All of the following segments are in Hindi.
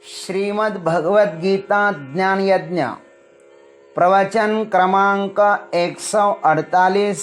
श्रीमद् भगवद गीता ज्ञान यज्ञ प्रवचन क्रमांक 148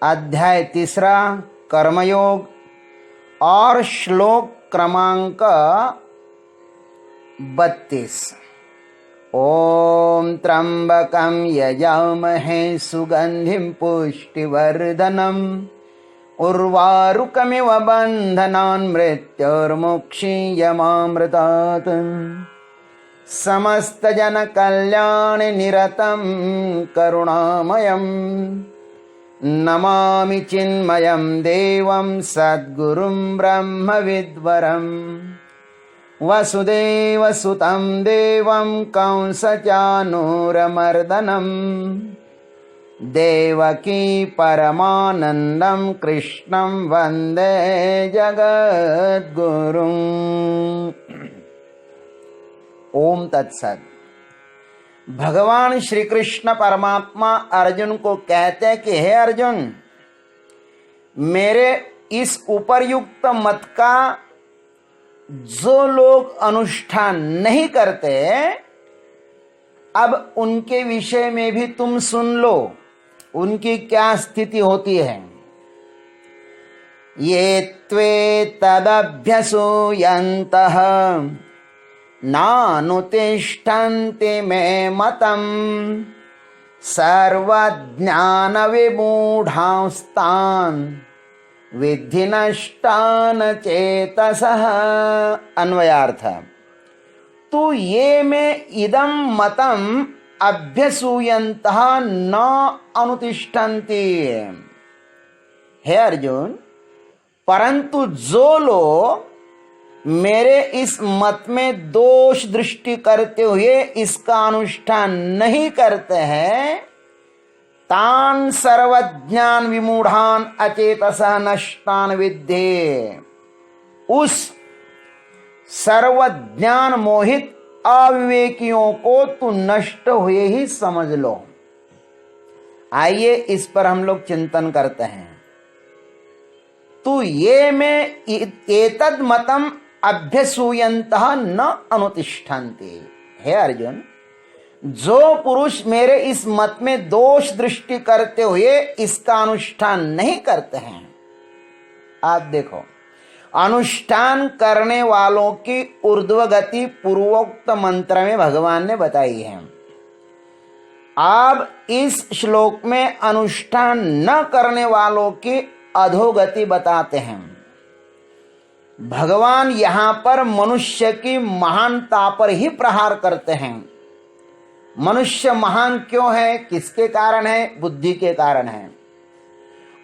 अध्याय 3 कर्मयोग और श्लोक क्रमांक 32। ओम त्र्यंबकं यजामहे सुगंधिं पुष्टिवर्धनम् उर्वारुकमिव बन्धनान् मृत्योर्मुक्षीयमामृतात् समस्तजनकल्याणनिरतं करुणामयं नमामि चिन्मयं देवं सद्गुरुं ब्रह्मविद्वरं वसुदेवसुतं देवं कंसचानूरमर्दनम् देवकी परमानंदं कृष्णं वंदे जगद्गुरुं। ओम तत्सत। भगवान श्री कृष्ण परमात्मा अर्जुन को कहते हैं कि हे अर्जुन, मेरे इस उपर्युक्त मत का जो लोग अनुष्ठान नहीं करते, अब उनके विषय में भी तुम सुन लो, उनकी क्या स्थिति होती है। ये त्वे तदभ्यसूयन्तः नानुतिष्ठन्ति मे मतम् सर्वज्ञान विमूढांस्तान् विद्धि नष्टान् चेतसः। अन्वयार्थ, तु ये में इदं मतम अभ्यसूयन्तः न अनुतिष्ठन्ति। हे अर्जुन, परंतु जो लोग मेरे इस मत में दोष दृष्टि करते हुए इसका अनुष्ठान नहीं करते हैं, तान सर्वज्ञान विमूढ़ान अचेतसः नष्टान विद्धि। उस सर्वज्ञान मोहित अविवेकियों को तू नष्ट हुए ही समझ लो। आइए इस पर हम लोग चिंतन करते हैं। तू ये में एतद मतम अभ्यसूयन्तः न अनुतिष्ठन्ति। हे अर्जुन, जो पुरुष मेरे इस मत में दोष दृष्टि करते हुए इसका अनुष्ठान नहीं करते हैं, आप देखो, अनुष्ठान करने वालों की ऊर्ध्व गति पूर्वोक्त मंत्र में भगवान ने बताई है। अब इस श्लोक में अनुष्ठान न करने वालों की अधोगति बताते हैं। भगवान यहां पर मनुष्य की महानता पर ही प्रहार करते हैं। मनुष्य महान क्यों है, किसके कारण है? बुद्धि के कारण है।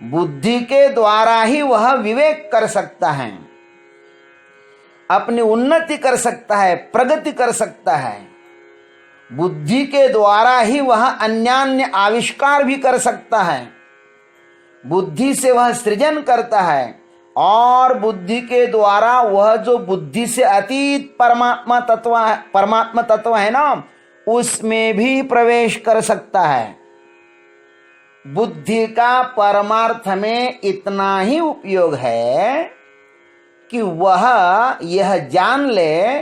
बुद्धि के द्वारा ही वह विवेक कर सकता है, अपनी उन्नति कर सकता है, प्रगति कर सकता है। बुद्धि के द्वारा ही वह अन्यान्य आविष्कार भी कर सकता है। बुद्धि से वह सृजन करता है और बुद्धि के द्वारा वह जो बुद्धि से अतीत परमात्मा तत्व है ना, उसमें भी प्रवेश कर सकता है। बुद्धि का परमार्थ में इतना ही उपयोग है कि वह यह जान ले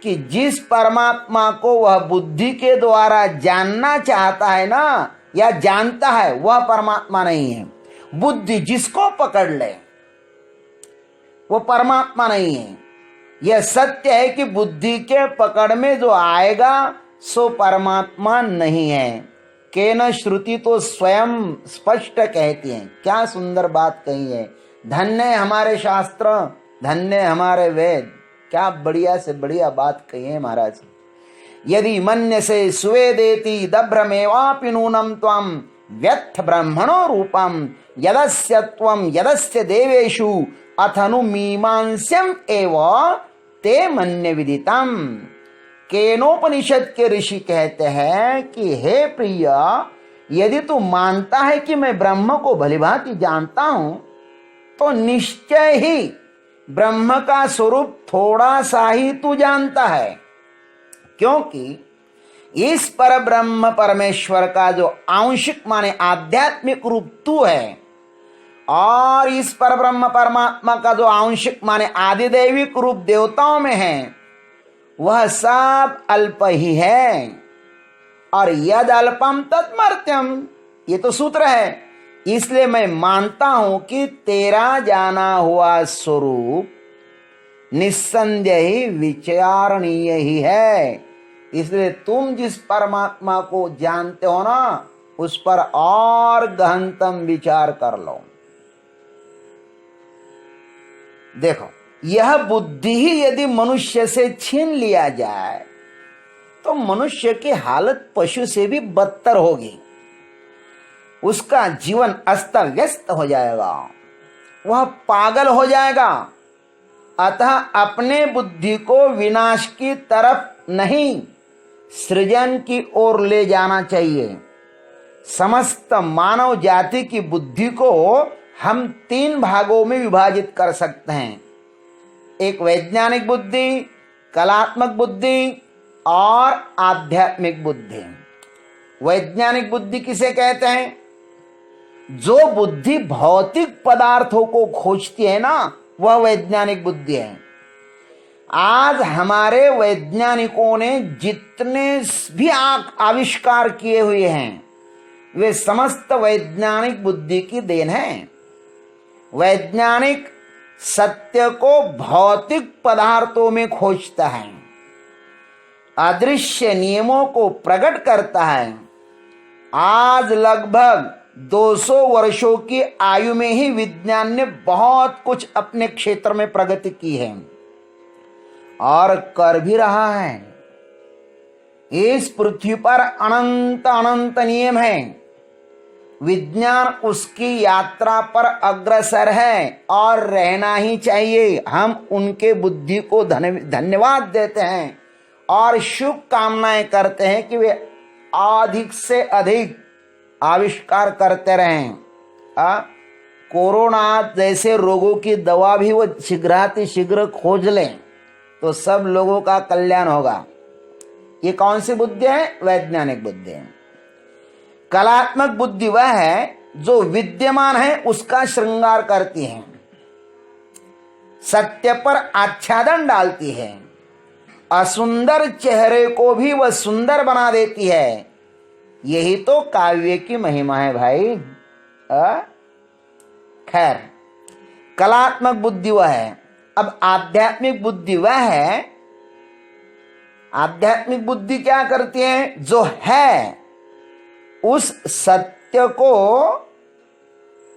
कि जिस परमात्मा को वह बुद्धि के द्वारा जानना चाहता है ना, या जानता है, वह परमात्मा नहीं है। बुद्धि जिसको पकड़ ले वो परमात्मा नहीं है। यह सत्य है कि बुद्धि के पकड़ में जो आएगा सो परमात्मा नहीं है। केन श्रुति तो स्वयं स्पष्ट कहती है। क्या सुंदर बात कही है। धन्य है हमारे शास्त्र, धन्य है हमारे वेद। क्या बढ़िया से बढ़िया बात कही है महाराज। यदि मन्य से सुवेदेति दभ्रमेवापि नूनम त्वं व्यथ ब्रह्मणो रूपम यदस्य त्वं यदस्य देवेषु अथनु मीमांस्यम एव ते मन्य विदितम। केनोपनिषद के ऋषि कहते हैं कि हे प्रिय, यदि तू मानता है कि मैं ब्रह्म को भलीभांति जानता हूं, तो निश्चय ही ब्रह्म का स्वरूप थोड़ा सा ही तू जानता है, क्योंकि इस पर ब्रह्म परमेश्वर का जो आंशिक माने आध्यात्मिक रूप तू है, और इस पर ब्रह्म परमात्मा का जो आंशिक माने आदिदैविक रूप देवताओं में है, वह सब अल्प ही है। और यद अल्पम तत्मर्त्यम, ये तो सूत्र है। इसलिए मैं मानता हूं कि तेरा जाना हुआ स्वरूप निस्संदेह ही विचारणीय ही है। इसलिए तुम जिस परमात्मा को जानते हो ना, उस पर और गहनतम विचार कर लो। देखो, यह बुद्धि ही यदि मनुष्य से छीन लिया जाए तो मनुष्य की हालत पशु से भी बदतर होगी। उसका जीवन अस्त व्यस्त हो जाएगा, वह पागल हो जाएगा। अतः अपने बुद्धि को विनाश की तरफ नहीं, सृजन की ओर ले जाना चाहिए। समस्त मानव जाति की बुद्धि को हम 3 भागों में विभाजित कर सकते हैं। एक वैज्ञानिक बुद्धि, कलात्मक बुद्धि और आध्यात्मिक बुद्धि। वैज्ञानिक बुद्धि किसे कहते हैं? जो बुद्धि भौतिक पदार्थों को खोजती है ना, वह वैज्ञानिक बुद्धि है। आज हमारे वैज्ञानिकों ने जितने भी आविष्कार किए हुए हैं, वे समस्त वैज्ञानिक बुद्धि की देन है। वैज्ञानिक सत्य को भौतिक पदार्थों में खोजता है, अदृश्य नियमों को प्रकट करता है। आज लगभग 200 वर्षों की आयु में ही विज्ञान ने बहुत कुछ अपने क्षेत्र में प्रगति की है और कर भी रहा है। इस पृथ्वी पर अनंत अनंत नियम हैं। विज्ञान उसकी यात्रा पर अग्रसर है और रहना ही चाहिए। हम उनके बुद्धि को धन्यवाद देते हैं और शुभकामनाएं करते हैं कि वे अधिक से अधिक आविष्कार करते रहें। कोरोना जैसे रोगों की दवा भी वो शीघ्र खोज लें तो सब लोगों का कल्याण होगा। ये कौन सी बुद्धि है? वैज्ञानिक बुद्धि है। कलात्मक बुद्धि वह है जो विद्यमान है उसका श्रृंगार करती है, सत्य पर आच्छादन डालती है, असुंदर चेहरे को भी वह सुंदर बना देती है। यही तो काव्य की महिमा है भाई। खैर, कलात्मक बुद्धि वह है। अब आध्यात्मिक बुद्धि वह है, आध्यात्मिक बुद्धि क्या करती है? जो है उस सत्य को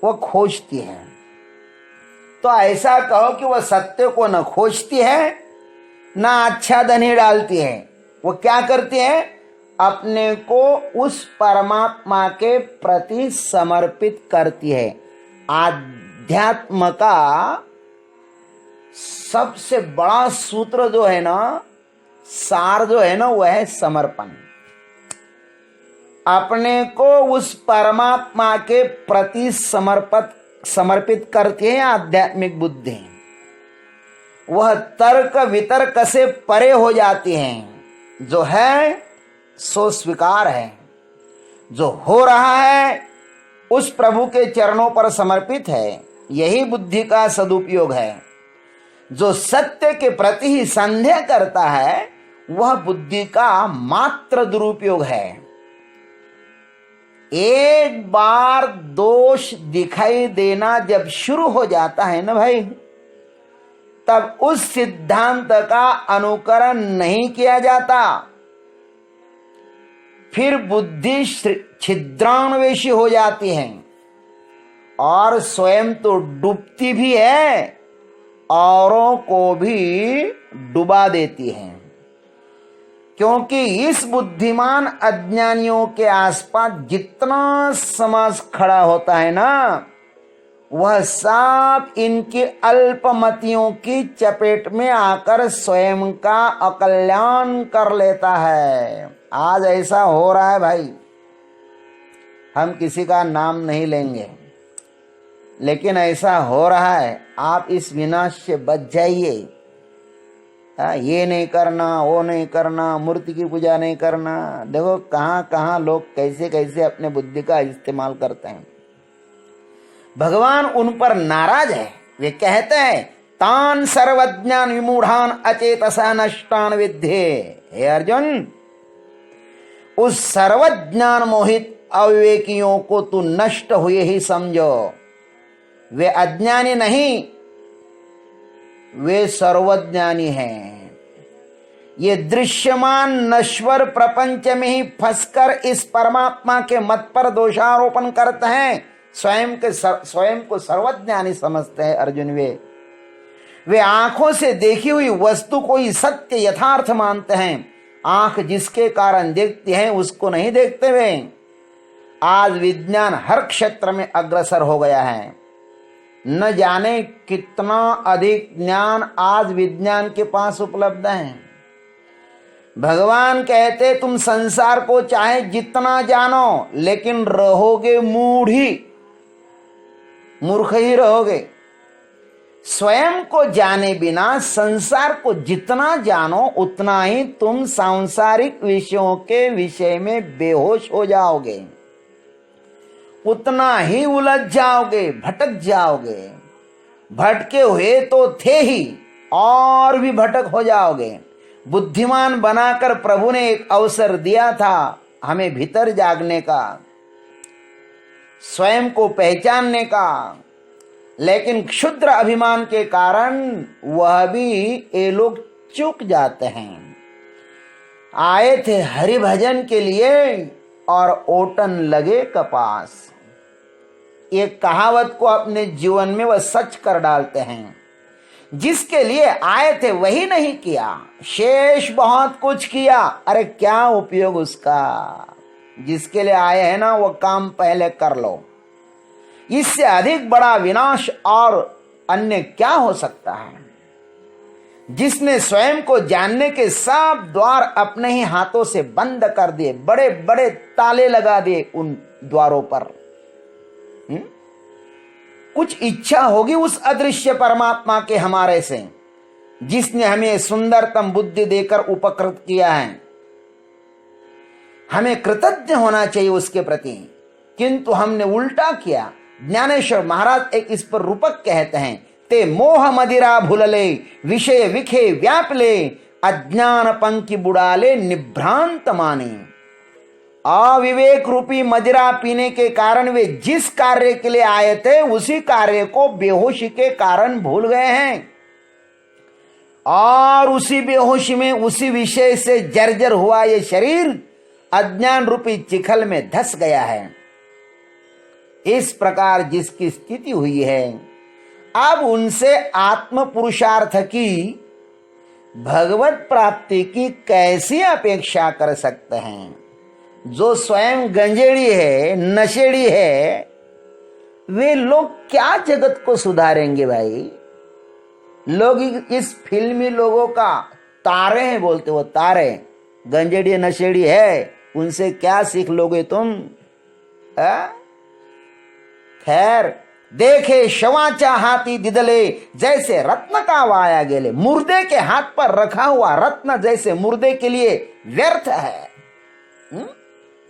वो खोजती है। तो ऐसा कहो कि वह सत्य को न खोजती है न आच्छादन ही डालती है। वो क्या करती है? अपने को उस परमात्मा के प्रति समर्पित करती है। आध्यात्म का सबसे बड़ा सूत्र जो है ना, सार जो है ना, वह है समर्पण। अपने को उस परमात्मा के प्रति समर्पित करती है आध्यात्मिक बुद्धि। वह तर्क वितर्क से परे हो जाती हैं। जो है सो स्वीकार है, जो हो रहा है उस प्रभु के चरणों पर समर्पित है। यही बुद्धि का सदुपयोग है। जो सत्य के प्रति ही संदेह करता है वह बुद्धि का मात्र दुरुपयोग है। एक बार दोष दिखाई देना जब शुरू हो जाता है ना भाई, तब उस सिद्धांत का अनुकरण नहीं किया जाता। फिर बुद्धि छिद्रान्वेषी हो जाती है और स्वयं तो डूबती भी है, औरों को भी डुबा देती है। क्योंकि इस बुद्धिमान अज्ञानियों के आसपास जितना समाज खड़ा होता है ना, वह सब इनकी अल्पमतियों की चपेट में आकर स्वयं का अकल्याण कर लेता है। आज ऐसा हो रहा है भाई। हम किसी का नाम नहीं लेंगे, लेकिन ऐसा हो रहा है। आप इस विनाश से बच जाइए। ये नहीं करना, वो नहीं करना, मूर्ति की पूजा नहीं करना। देखो कहाँ कहाँ लोग कैसे कैसे अपने बुद्धि का इस्तेमाल करते हैं। भगवान उन पर नाराज है। वे कहते हैं तान सर्वज्ञान विमूढ़ान अचेतसा नष्टान विद्धे। हे अर्जुन, उस सर्वज्ञान मोहित अविवेकियों को तू नष्ट हुए ही समझो। वे अज्ञानी नहीं, वे सर्वज्ञानी हैं। ये दृश्यमान नश्वर प्रपंच में ही फंसकर इस परमात्मा के मत पर दोषारोपण करते हैं, स्वयं को सर्वज्ञानी समझते हैं। अर्जुन, वे आंखों से देखी हुई वस्तु को ही सत्य यथार्थ मानते हैं। आंख जिसके कारण देखती है उसको नहीं देखते वे। आज विज्ञान हर क्षेत्र में अग्रसर हो गया है। न जाने कितना अधिक ज्ञान आज विज्ञान के पास उपलब्ध है। भगवान कहते तुम संसार को चाहे जितना जानो, लेकिन रहोगे मूर्ख ही रहोगे। स्वयं को जाने बिना संसार को जितना जानो उतना ही तुम सांसारिक विषयों के विषय में बेहोश हो जाओगे, उतना ही उलझ जाओगे, भटक जाओगे। भटके हुए तो थे ही, और भी भटक हो जाओगे। बुद्धिमान बनाकर प्रभु ने एक अवसर दिया था हमें भीतर जागने का, स्वयं को पहचानने का, लेकिन क्षुद्र अभिमान के कारण वह भी ये लोग चूक जाते हैं। आए थे हरि भजन के लिए और ओटन लगे कपास। ये कहावत को अपने जीवन में वह सच कर डालते हैं। जिसके लिए आए थे वही नहीं किया, शेष बहुत कुछ किया। अरे क्या उपयोग उसका? जिसके लिए आए हैं ना, वो काम पहले कर लो। इससे अधिक बड़ा विनाश और अन्य क्या हो सकता है? जिसने स्वयं को जानने के सब द्वार अपने ही हाथों से बंद कर दिए, बड़े बड़े ताले लगा दिए उन द्वारों पर। कुछ इच्छा होगी उस अदृश्य परमात्मा के हमारे से, जिसने हमें सुंदरतम बुद्धि देकर उपकृत किया है। हमें कृतज्ञ होना चाहिए उसके प्रति, किंतु हमने उल्टा किया। ज्ञानेश्वर महाराज एक इस पर रूपक कहते हैं, ते मोह मदिरा भूलले विषय विखे व्यापले अज्ञान पंखी बुड़ाले निभ्रांत माने। अविवेक रूपी मदिरा पीने के कारण वे जिस कार्य के लिए आए थे उसी कार्य को बेहोशी के कारण भूल गए हैं, और उसी बेहोशी में उसी विषय से जर्जर हुआ ये शरीर अज्ञान रूपी चिखल में धस गया है। इस प्रकार जिसकी स्थिति हुई है, अब उनसे आत्म पुरुषार्थ की, भगवत प्राप्ति की कैसी अपेक्षा कर सकते हैं? जो स्वयं गंजेड़ी है, नशेड़ी है, वे लोग क्या जगत को सुधारेंगे भाई? लोग इस फिल्मी लोगों का तारे हैं बोलते, वो तारे गंजेड़ी नशेड़ी है, उनसे क्या सीख लोगे तुम? खैर, देखे शवाचा हाथी दिदले जैसे रत्न का वाया गेले। मुर्दे के हाथ पर रखा हुआ रत्न जैसे मुर्दे के लिए व्यर्थ है।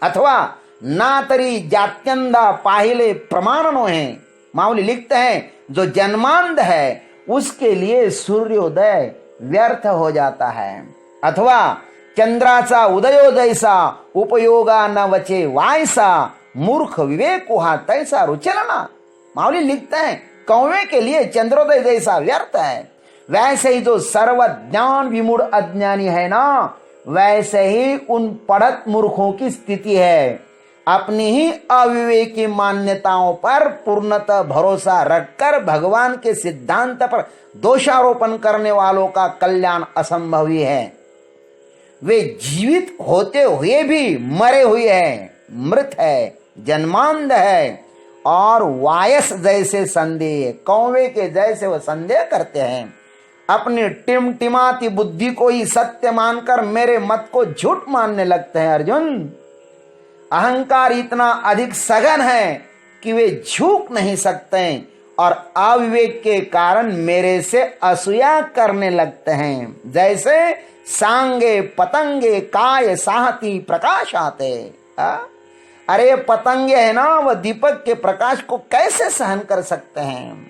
अथवा नातरी जात्यंदा पाहिले प्रमाणनो है। माऊली लिखते हैं, जो जन्मांध है उसके लिए सूर्योदय व्यर्थ हो जाता है। अथवा चंद्राचा उदयो जैसा उपयोगा न वचे वायसा मूर्ख विवेक हुआ तैसा रुचलना। माऊली लिखते हैं, कौवे के लिए चंद्रोदय जैसा व्यर्थ है। वैसे ही जो सर्वज्ञान विमूढ़ अज्ञानी है ना, वैसे ही उन पढ़त मूर्खों की स्थिति है। अपनी ही अविवेकी मान्यताओं पर पूर्णतः भरोसा रखकर भगवान के सिद्धांत पर दोषारोपण करने वालों का कल्याण असंभव ही है। वे जीवित होते हुए भी मरे हुए हैं, मृत है, जन्मांध है, और वायस जैसे संदेह, कौवे के जैसे वो संदेह करते हैं। अपनी टिमटिमाती बुद्धि को ही सत्य मानकर मेरे मत को झूठ मानने लगते हैं। अर्जुन, अहंकार इतना अधिक सघन है कि वे झुक नहीं सकते और अविवेक के कारण मेरे से असूया करने लगते हैं। जैसे सांगे पतंगे काय साहती प्रकाश आते। अरे पतंगे है ना, वह दीपक के प्रकाश को कैसे सहन कर सकते हैं?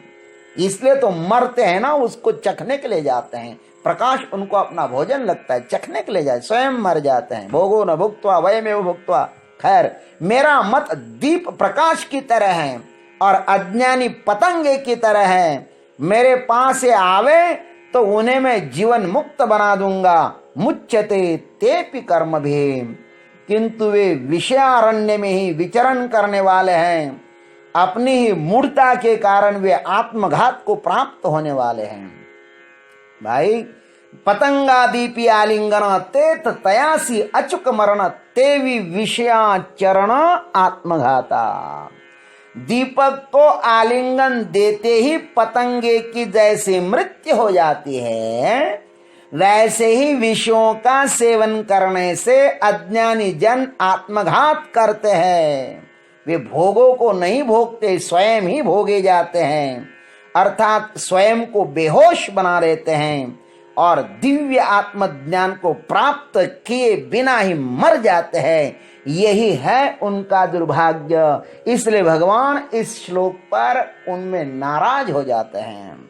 इसलिए तो मरते हैं ना, उसको चखने के लिए जाते हैं। प्रकाश उनको अपना भोजन लगता है, चखने के लिए जाए, स्वयं मर जाते हैं। भोगो न भुक्त्वा वयमेव भुक्त्वा। खैर, मेरा मत दीप प्रकाश की तरह है और अज्ञानी पतंगे की तरह है। मेरे पास से आवे तो उन्हें मैं जीवन मुक्त बना दूंगा। मुच्यते तेपि कर्म भी, किंतु वे विषयारण्य में ही विचरण करने वाले हैं। अपनी ही मूढ़ता के कारण वे आत्मघात को प्राप्त होने वाले हैं। भाई, पतंगादीपी आलिंगन तेत तयासी अचुक मरण, तेवी विषयाचरण आत्मघाता। दीपक को आलिंगन देते ही पतंगे की जैसे मृत्यु हो जाती है, वैसे ही विषयों का सेवन करने से अज्ञानी जन आत्मघात करते हैं। वे भोगों को नहीं भोगते, स्वयं ही भोगे जाते हैं, अर्थात स्वयं को बेहोश बना देते हैं और दिव्य आत्मज्ञान को प्राप्त किए बिना ही मर जाते हैं। यही है उनका दुर्भाग्य। इसलिए भगवान इस श्लोक पर उनमें नाराज हो जाते हैं।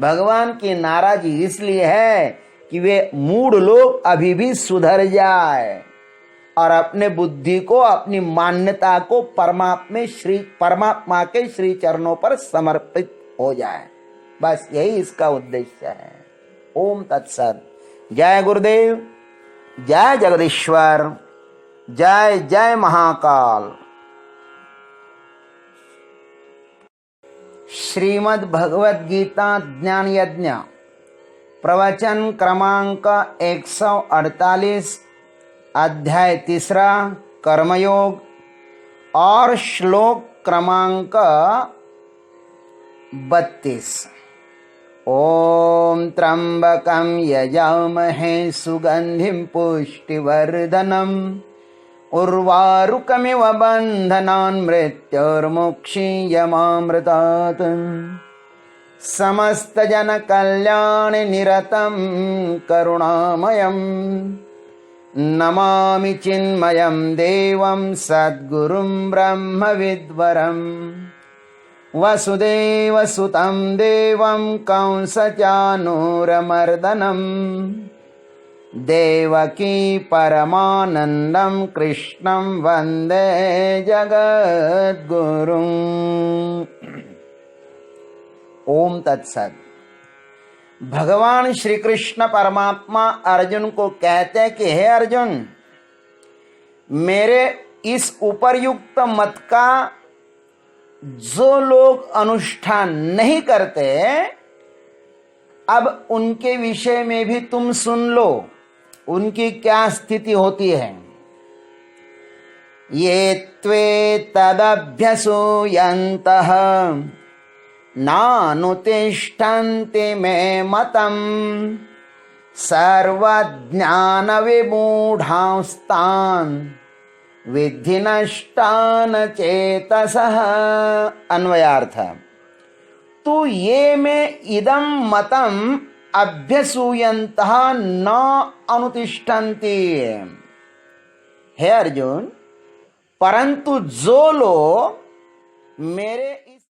भगवान की नाराजी इसलिए है कि वे मूढ़ लोग अभी भी सुधर जाए और अपने बुद्धि को, अपनी मान्यता को परमात्मा के श्री चरणों पर समर्पित हो जाए। बस यही इसका उद्देश्य है। ओम तत्सत। जय गुरुदेव, जय जगदीश्वर, जय जय महाकाल। श्रीमद् भगवद गीता ज्ञान यज्ञ प्रवचन क्रमांक 148, अध्याय 3 कर्मयोग और श्लोक क्रमांक 32। ओम त्र्यंबकं यजामहे सुगंधिं पुष्टिवर्धनम् उर्वारुकमिव बन्धनान् मृत्योर्मुक्षीयमामृतात्। समस्त जन कल्याण निरतं करुणामयं नमामि चिन्मयं देवं सद्गुरुं ब्रह्मविद्वरम् वसुदेवसुतं देवं कंसचानूरमर्दनम् देवकी परमानंदं कृष्णं वंदे जगद्गुरुं। ओम तत्सत। भगवान श्री कृष्ण परमात्मा अर्जुन को कहते हैं कि हे अर्जुन, मेरे इस उपर्युक्त मत का जो लोग अनुष्ठान नहीं करते, अब उनके विषय में भी तुम सुन लो, उनकी क्या स्थिति होती है। ये त्वे तदभ्यसूयन्तः नानुतिष्ठन्ति मे मतम् सर्वज्ञान विमूढांस्तान् विद्धि नष्टान चेतसः। अन्वयार्थ, तु ये में इदं मतम अभ्यसूयन्तः न अनुतिष्ठन्ति। हे अर्जुन, परंतु जो लोग मेरे